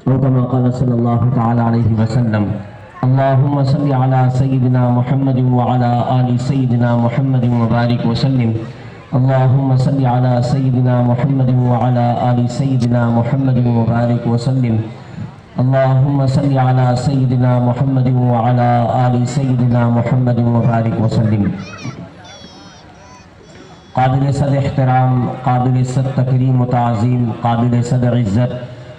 او کما قال صلی اللہ تعالی علیہ وسلم اللہم صلی علی سیدنا محمد وعلی آل سیدنا محمد وبارک وسلم اللہم صلی علی سیدنا محمد وعلی آل سیدنا محمد وبارک وسلم اللہم صلی علی سیدنا محمد وعلی آل سیدنا محمد وبارک وسلم۔ قابل صد احترام، قابل صد تکریم و تعظیم، قابل صد عزت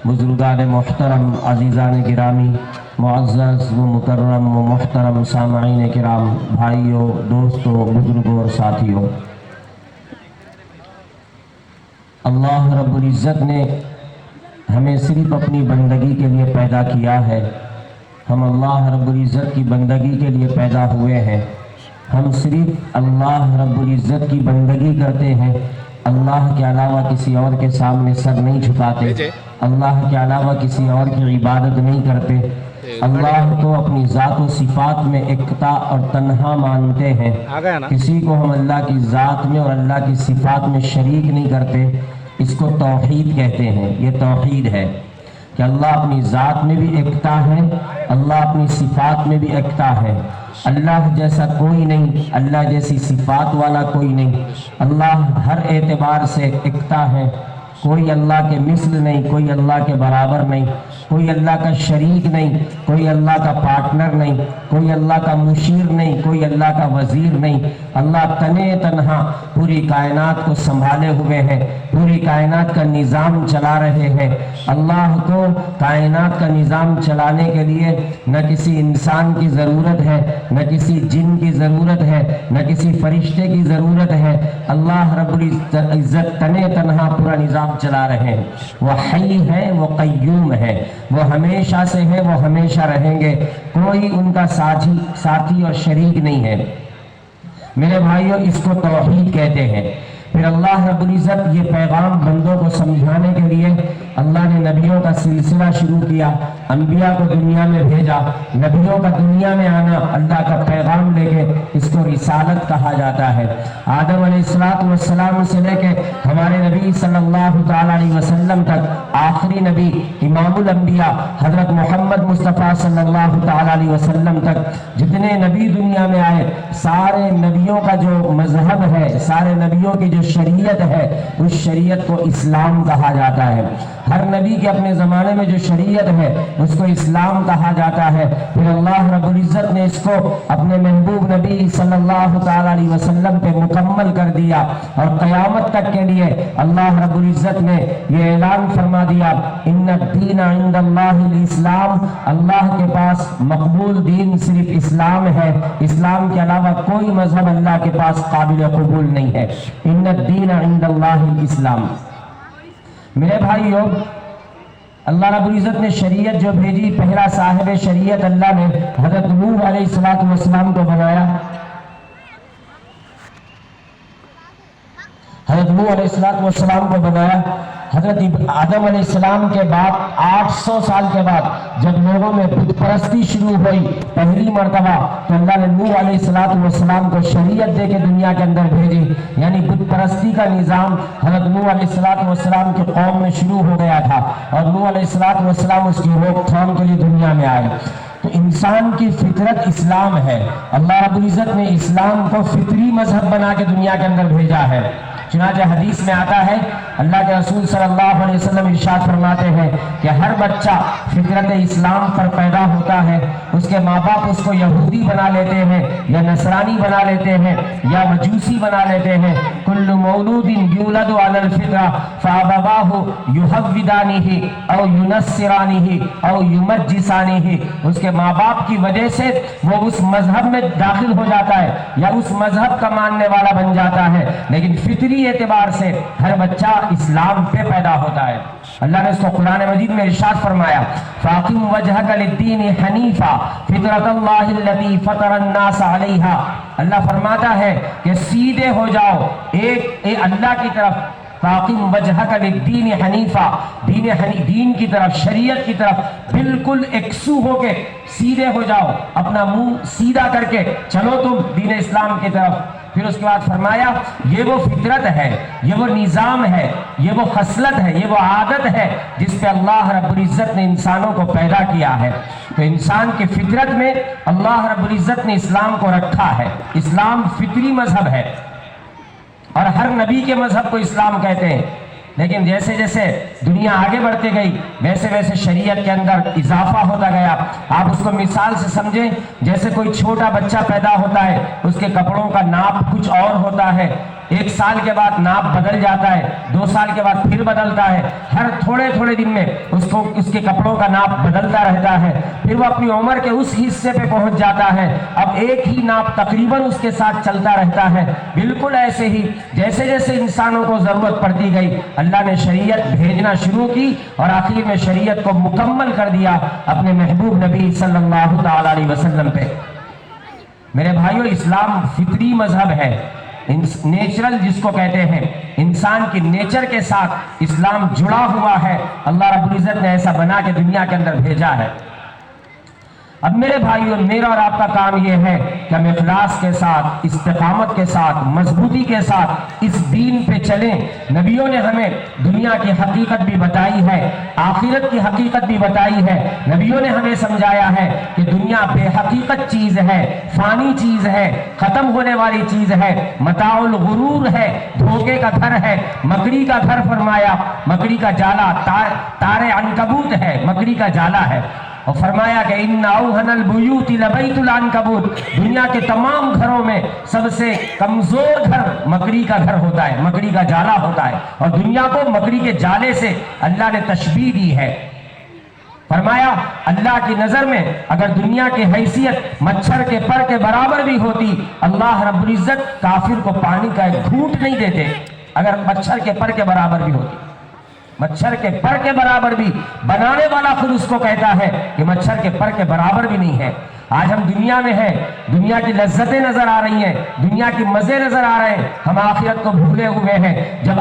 بزرگان محترم، عزیزان گرامی، معزز و مکرم و محترم سامعین کرام، بھائیوں، دوستوں، بزرگوں اور ساتھیوں، اللہ رب العزت نے ہمیں صرف اپنی بندگی کے لیے پیدا کیا ہے۔ ہم اللہ رب العزت کی بندگی کے لیے پیدا ہوئے ہیں۔ ہم صرف اللہ رب العزت کی بندگی کرتے ہیں، اللہ کے علاوہ کسی اور کے سامنے سر نہیں جھکاتے، اللہ کے علاوہ کسی اور کی عبادت نہیں کرتے، اللہ کو اپنی ذات و صفات میں یکتا اور تنہا مانتے ہیں۔ کسی کو ہم اللہ کی ذات میں اور اللہ کی صفات میں شریک نہیں کرتے، اس کو توحید کہتے ہیں۔ یہ توحید ہے کہ اللہ اپنی ذات میں بھی یکتا ہے، اللہ اپنی صفات میں بھی یکتا ہے۔ اللہ جیسا کوئی نہیں، اللہ جیسی صفات والا کوئی نہیں، اللہ ہر اعتبار سے یکتا ہے۔ کوئی اللہ کے مثل نہیں، کوئی اللہ کے برابر نہیں، کوئی اللہ کا شریک نہیں، کوئی اللہ کا پارٹنر نہیں، کوئی اللہ کا مشیر نہیں، کوئی اللہ کا وزیر نہیں۔ اللہ تنے تنہا پوری کائنات کو سنبھالے ہوئے ہیں، پوری کائنات کا نظام چلا رہے ہیں۔ اللہ کو کائنات کا نظام چلانے کے لیے نہ کسی انسان کی ضرورت ہے، نہ کسی جن کی ضرورت ہے، نہ کسی فرشتے کی ضرورت ہے۔ اللہ رب العزت تنے تنہا پورا نظام چلا رہے ہیں۔ وہ حی ہے، وہ قیوم ہے، وہ ہمیشہ سے ہے، وہ ہمیشہ رہیں گے۔ کوئی ان کا ساتھی اور شریک نہیں ہے۔ میرے بھائیوں، اس کو توحید کہتے ہیں۔ پھر اللہ رب العزت یہ پیغام بندوں کو سمجھانے کے لیے اللہ نے نبیوں کا سلسلہ شروع کیا، انبیاء کو دنیا میں بھیجا۔ نبیوں کا دنیا میں آنا، اللہ کا پیغام لے کے، اس کو رسالت کہا جاتا ہے۔ آدم علیہ السلام سے لے کے ہمارے نبی صلی اللہ تعالی علیہ وسلم تک، آخری نبی امام الانبیاء حضرت محمد مصطفیٰ صلی اللہ تعالی علیہ وسلم تک جتنے نبی دنیا میں آئے، سارے نبیوں کا جو مذہب ہے، سارے نبیوں کی جو شریعت ہے، اس شریعت کو اسلام کہا جاتا ہے۔ ہر نبی کے اپنے زمانے میں جو شریعت ہے، اس کو اسلام کہا جاتا ہے۔ پھر اللہ رب العزت نے اس کو اپنے محبوب نبی صلی اللہ تعالی علیہ وسلم پہ مکمل کر دیا، اور قیامت تک کے لیے اللہ رب العزت نے یہ اعلان فرما دیا، ان الدین عند اللہ الاسلام، اللہ کے پاس مقبول دین صرف اسلام ہے، اسلام کے علاوہ کوئی مذہب اللہ کے پاس قابل قبول نہیں ہے۔ ان الدین عند اللہ الاسلام۔ میرے بھائیوں، اللہ رب العزت نے شریعت جو بھیجی، پہلا صاحب شریعت اللہ نے حضرت نوح علیہ السلام کو بنایا۔ حضرت نوح علیہ السلام کو بنایا۔ حضرت آدم علیہ السلام کے بعد 800 سال کے بعد جب لوگوں میں بت پرستی شروع ہوئی پہلی مرتبہ، تو اللہ نے نوح علیہ السلام کو شریعت دے کے دنیا کے اندر بھیجی۔ یعنی بت پرستی کا نظام حضرت نوح علیہ السلام کی قوم میں شروع ہو گیا تھا، اور نوح علیہ السلام اس کی روک تھام کے لیے دنیا میں آئے۔ تو انسان کی فطرت اسلام ہے۔ اللہ رب العزت نے اسلام کو فطری مذہب بنا کے دنیا کے اندر بھیجا ہے۔ چنانچہ حدیث میں آتا ہے، اللہ کے رسول صلی اللہ علیہ وسلم ارشاد فرماتے ہیں کہ ہر بچہ فطرت اسلام پر پیدا ہوتا ہے، اس کے ماں باپ اس کو یہودی بنا لیتے ہیں، یا نصرانی بنا لیتے ہیں، یا مجوسی بنا لیتے ہیں۔ کل مولود یولد علی الفطرہ فابواہ یہودانہ او ینصرانہ او یمجسانہ۔ اس کے ماں باپ کی وجہ سے وہ اس مذہب میں داخل ہو جاتا ہے، یا اس مذہب کا ماننے والا بن جاتا ہے، لیکن فطری اعتبار سے ہر بچہ اسلام پہ پیدا ہوتا ہے۔ اللہ نے اس کو قرآن مجید میں ارشاد فرمایا، فَأَقِمْ وَجْهَكَ لِلدِّينِ حَنِيفًا فِطْرَةَ اللَّهِ الَّتِي فَطَرَ النَّاسَ عَلَيْهَا۔ اللہ فرماتا ہے کہ سیدھے ہو جاؤ ایک اللہ کی طرف، فَأَقِمْ وَجْهَكَ لِلدِّينِ حَنِيفًا، دین کی طرف، شریعت کی طرف بالکل یکسو ہو کے سیدھے ہو جاؤ، اپنا منہ سیدھا کر کے چلو تم دین اسلام کی طرف۔ پھر اس کے بعد فرمایا یہ وہ فطرت ہے، یہ وہ نظام ہے، یہ وہ خصلت ہے، یہ وہ عادت ہے جس پہ اللہ رب العزت نے انسانوں کو پیدا کیا ہے۔ تو انسان کی فطرت میں اللہ رب العزت نے اسلام کو رکھا ہے۔ اسلام فطری مذہب ہے اور ہر نبی کے مذہب کو اسلام کہتے ہیں، لیکن جیسے جیسے دنیا آگے بڑھتے گئی ویسے ویسے شریعت کے اندر اضافہ ہوتا گیا۔ آپ اس کو مثال سے سمجھیں، جیسے کوئی چھوٹا بچہ پیدا ہوتا ہے، اس کے کپڑوں کا ناپ کچھ اور ہوتا ہے، 1 سال کے بعد ناپ بدل جاتا ہے، 2 سال کے بعد پھر بدلتا ہے، ہر تھوڑے تھوڑے دن میں اس کے کپڑوں کا ناپ بدلتا رہتا ہے، پھر وہ اپنی عمر کے اس حصے پہ پہنچ جاتا ہے، اب ایک ہی ناپ تقریباً اس کے ساتھ چلتا رہتا ہے۔ بالکل ایسے ہی جیسے جیسے انسانوں کو ضرورت پڑتی گئی اللہ نے شریعت بھیجنا شروع کی اور آخر میں شریعت کو مکمل کر دیا اپنے محبوب نبی صلی اللہ تعالی علیہ وسلم پہ۔ میرے بھائیو، اسلام فطری مذہب ہے، نیچرل جس کو کہتے ہیں، انسان کی نیچر کے ساتھ اسلام جڑا ہوا ہے۔ اللہ رب العزت نے ایسا بنا کے دنیا کے اندر بھیجا ہے۔ اب میرے بھائیوں، میرا اور آپ کا کام یہ ہے کہ ہم اخلاص کے ساتھ، استقامت کے ساتھ، مضبوطی کے ساتھ اس دین پہ چلیں۔ نبیوں نے ہمیں دنیا کی حقیقت بھی بتائی ہے، آخرت کی حقیقت بھی بتائی ہے۔ نبیوں نے ہمیں سمجھایا ہے کہ دنیا بے حقیقت چیز ہے، فانی چیز ہے، ختم ہونے والی چیز ہے، متاع الغرور ہے، دھوکے کا گھر ہے، مکڑی کا گھر فرمایا، مکڑی کا جالا، تار عنکبوت ہے، مکڑی کا جالا ہے۔ اور فرمایا کہ ان اوہن البیوت لبیت العنکبوت، دنیا کے تمام گھروں میں سب سے کمزور گھر مکڑی کا گھر ہوتا ہے، مکڑی کا جالا ہوتا ہے، اور دنیا کو مکڑی کے جالے سے اللہ نے تشبیہ دی ہے۔ فرمایا اللہ کی نظر میں اگر دنیا کی حیثیت مچھر کے پر کے برابر بھی ہوتی، اللہ رب العزت کافر کو پانی کا ایک گھونٹ نہیں دیتے اگر مچھر کے پر کے برابر بھی ہوتی۔ مچھر کے پر کے برابر بھی، بنانے والا خود اس کو کہتا ہے کہ مچھر کے پر کے برابر بھی نہیں ہے۔ آج ہم دنیا میں ہیں، دنیا کی لذتیں نظر آ رہی ہیں، دنیا کی مزے نظر آ رہے ہیں، ہم آخرت کو بھولے ہوئے ہیں۔ جب